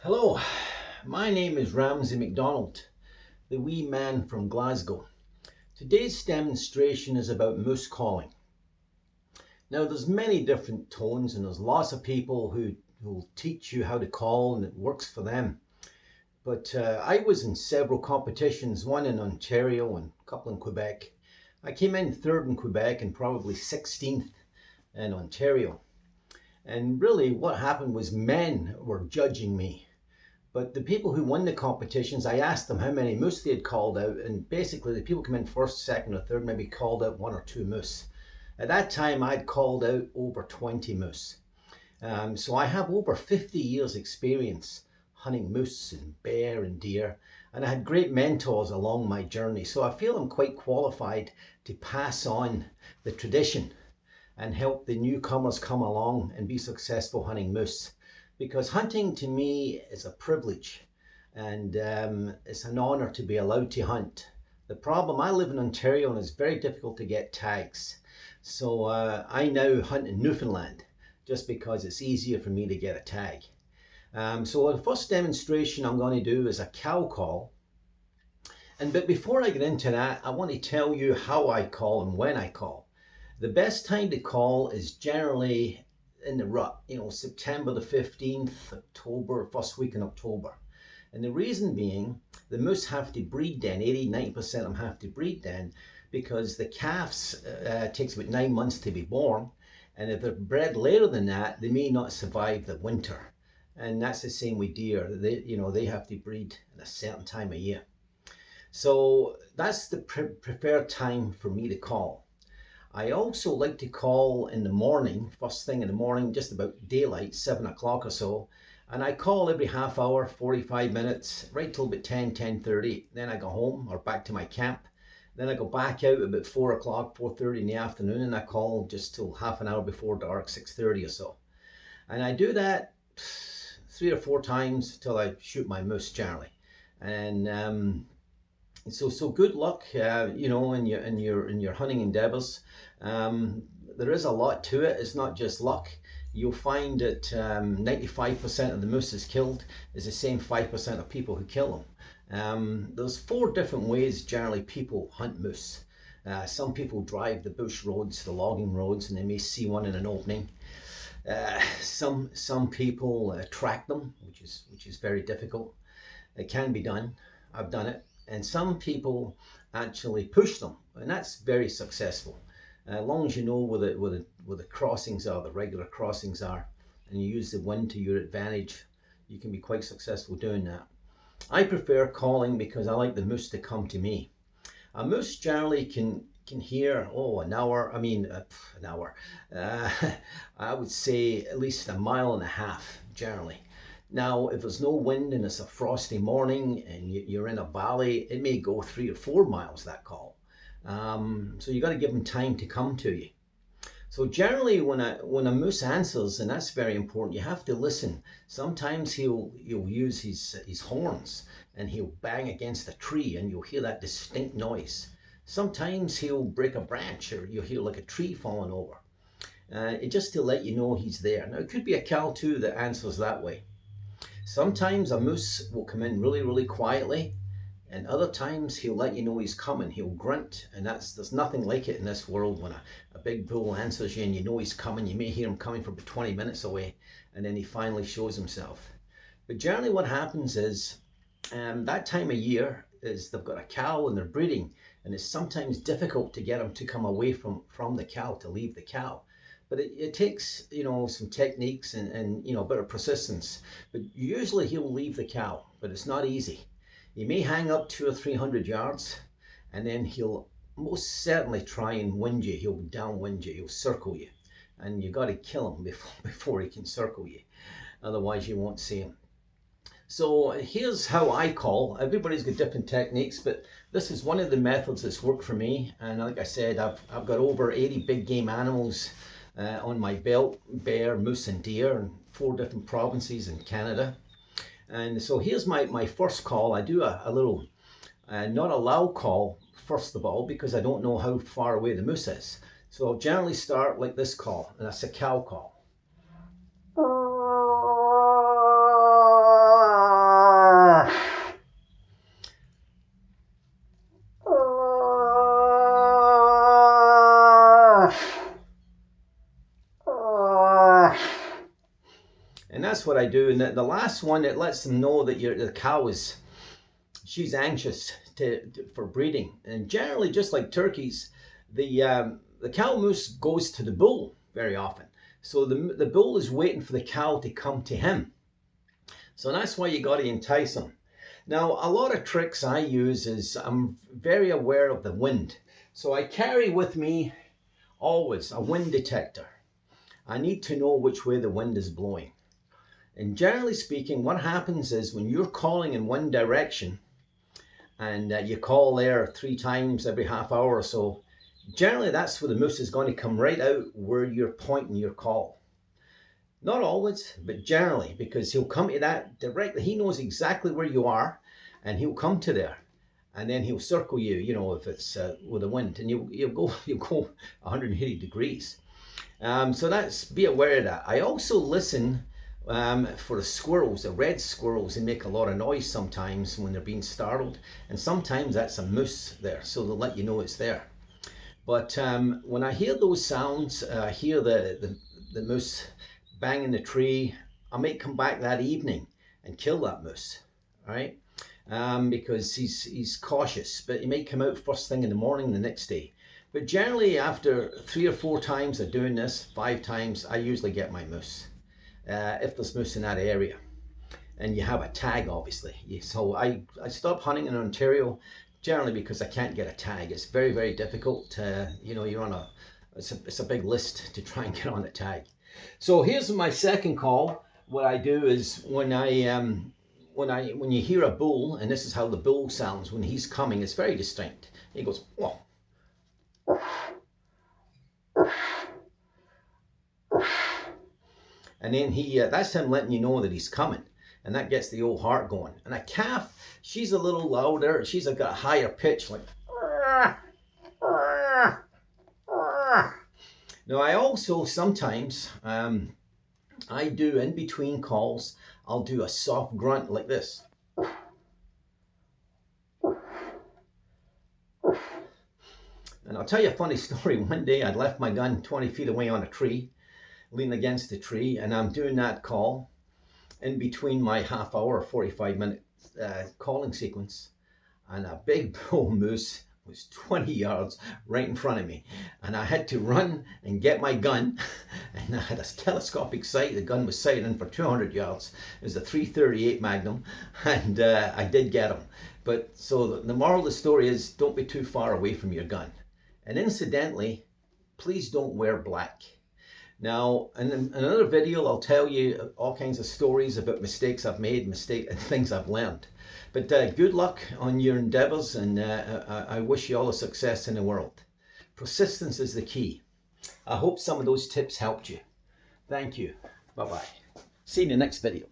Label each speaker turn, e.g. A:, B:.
A: Hello, my name is Ramsay McDonald, the Wee Man from Glasgow. Today's demonstration is about moose calling. Now there's many different tones and there's lots of people who will teach you how to call and it works for them. But I was in several competitions, one in Ontario and a couple in Quebec. I came in third in Quebec and probably 16th in Ontario. And really what happened was men were judging me. But the people who won the competitions, I asked them how many moose they had called out, and basically the people come in first, second, or third maybe called out one or two moose. At that time, I'd called out over 20 moose. So I have over 50 years experience hunting moose and bear and deer, and I had great mentors along my journey. So I feel I'm quite qualified to pass on the tradition and help the newcomers come along and be successful hunting moose. Because hunting to me is a privilege and it's an honor to be allowed to hunt. The problem, I live in Ontario and it's very difficult to get tags. So I now hunt in Newfoundland just because it's easier for me to get a tag. So the first demonstration I'm going to do is a cow call. But before I get into that, I want to tell you how I call and when I call. The best time to call is generally in the rut, September the 15th, October, first week in October. And the reason being, the moose have to breed then, 80-90% of them have to breed then, because the calves takes about 9 months to be born, and if they're bred later than that, they may not survive the winter. And that's the same with deer. They have to breed at a certain time of year. So that's the preferred time for me to call. I also like to call in the morning, first thing in the morning, just about daylight, 7 o'clock or so. And I call every half hour, 45 minutes, right till about 10:30. Then I go home or back to my camp. Then I go back out about 4 o'clock, 4:30 in the afternoon, and I call just till half an hour before dark, 6:30 or so. And I do that 3 or 4 times till I shoot my moose generally. And so good luck, in your hunting endeavors. There is a lot to it. It's not just luck. You'll find that 95% of the moose killed is the same 5% of people who kill them. There's 4 different ways generally people hunt moose. Some people drive the bush roads, the logging roads, and they may see one in an opening. Some people track them, which is very difficult. It can be done. I've done it. And some people actually push them, and that's very successful. As long as you know where the crossings are, the regular crossings are, and you use the wind to your advantage, you can be quite successful doing that. I prefer calling because I like the moose to come to me. A moose generally can hear, an hour, I would say at least 1.5 miles generally. Now, if there's no wind and it's a frosty morning and you're in a valley, it may go 3 or 4 miles, that call. So you got to give him time to come to you. So generally when a moose answers, and that's very important, you have to listen. Sometimes he'll use his horns and he'll bang against a tree and you'll hear that distinct noise. Sometimes he'll break a branch or you'll hear like a tree falling over. Just to let you know he's there. Now it could be a cow too that answers that way. Sometimes a moose will come in really, really quietly, and other times he'll let you know he's coming. He'll grunt, and there's nothing like it in this world when a big bull answers you and you know he's coming. You may hear him coming from about 20 minutes away, and then he finally shows himself. But generally what happens is that time of year is they've got a cow and they're breeding, and it's sometimes difficult to get them to come away from the cow, to leave the cow. But it takes, some techniques and a bit of persistence. But usually he'll leave the cow, but it's not easy. He may hang up 200 or 300 yards, and then he'll most certainly try and wind you. He'll downwind you. He'll circle you, and you got to kill him before he can circle you. Otherwise, you won't see him. So here's how I call. Everybody's got different techniques, but this is one of the methods that's worked for me. And like I said, I've got over 80 big game animals on my belt: bear, moose and deer, in 4 different provinces in Canada. And so here's my first call. I do a little, not a loud call first of all, because I don't know how far away the moose is. So I'll generally start like this call, and that's a cow call. And that's what I do. And the last one, it lets them know that the cow is, she's anxious for breeding. And generally, just like turkeys, the cow moose goes to the bull very often. So the bull is waiting for the cow to come to him. So that's why you got to entice them. Now, a lot of tricks I use is I'm very aware of the wind. So I carry with me always a wind detector. I need to know which way the wind is blowing. And generally speaking, what happens is when you're calling in one direction and you call there 3 times every half hour or so, generally that's where the moose is going to come right out where you're pointing your call. Not always, but generally, because he'll come to that directly. He knows exactly where you are, and he'll come to there, and then he'll circle you, you know, if it's with the wind, and you'll go 180 degrees. So be aware of that. I also listen for the squirrels, the red squirrels. They make a lot of noise sometimes when they're being startled, and sometimes that's a moose there, so they'll let you know it's there. But when I hear those sounds, I hear the moose banging the tree, I might come back that evening and kill that moose, right? Because he's cautious, but he may come out first thing in the morning the next day. But generally, after 3 or 4 times of doing this, 5 times, I usually get my moose, if there's moose in that area. And you have a tag, obviously. So I stopped hunting in Ontario, generally because I can't get a tag. It's very, very difficult. You know, you're on it's a big list to try and get on a tag. So here's my second call. What I do is when you hear a bull, and this is how the bull sounds when he's coming, it's very distinct. He goes, whoa. And then that's him letting you know that he's coming, and that gets the old heart going. And a calf, she's a little louder. She's got a higher pitch, like. Now I also sometimes, I do in between calls, I'll do a soft grunt like this. And I'll tell you a funny story. One day I'd left my gun 20 feet away on a tree, leaning against the tree, and I'm doing that call in between my half hour or 45-minute calling sequence, and a big bull moose was 20 yards right in front of me, and I had to run and get my gun, and I had a telescopic sight. The gun was sighted in for 200 yards. It was a .338 Magnum, and I did get him. But so the moral of the story is, don't be too far away from your gun. And incidentally, please don't wear black. Now, in another video, I'll tell you all kinds of stories about mistakes I've made, and things I've learned. But good luck on your endeavors, and I wish you all the success in the world. Persistence is the key. I hope some of those tips helped you. Thank you. Bye-bye. See you in the next video.